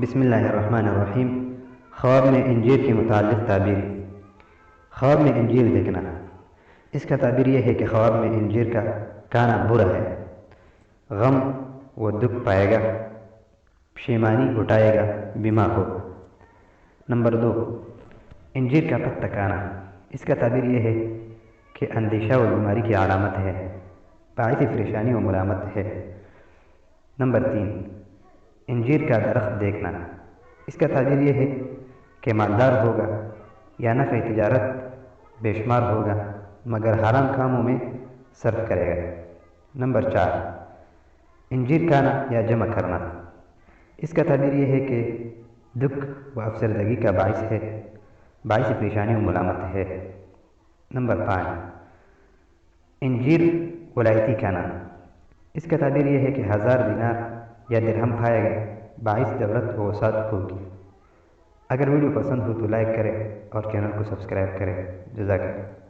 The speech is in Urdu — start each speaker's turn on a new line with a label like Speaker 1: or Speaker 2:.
Speaker 1: بسم اللہ الرحمن الرحیم۔ خواب میں انجیر کے متعلق تعبیر۔ خواب میں انجیر دیکھنا، اس کا تعبیر یہ ہے کہ خواب میں انجیر کا کھانا برا ہے، غم و دکھ پائے گا، پشیمانی اٹھائے گا، بیمار ہوگا۔ نمبر 2، انجیر کا پتا کھانا، اس کا تعبیر یہ ہے کہ اندیشہ و بیماری کی علامت ہے، باعث پریشانی و ملامت ہے۔ نمبر 3، انجیر کا درخت دیکھنا، اس کا تعبیر یہ ہے کہ مالدار ہوگا یا نفع تجارت بے شمار ہوگا مگر حرام کاموں میں صرف کرے گا۔ نمبر 4، انجیر کھانا یا جمع کرنا، اس کا تعبیر یہ ہے کہ دکھ و افسردگی کا باعث ہے، باعث پریشانی و ملامت ہے۔ نمبر 5، انجیر ولایتی کھانا، اس کا تعبیر یہ ہے کہ 1000 دینار یا درہم کھائے گا، باعث دولت و وسعت ہوگی۔ اگر ویڈیو پسند ہو تو لائک کریں اور چینل کو سبسکرائب کریں۔ جزاک اللہ۔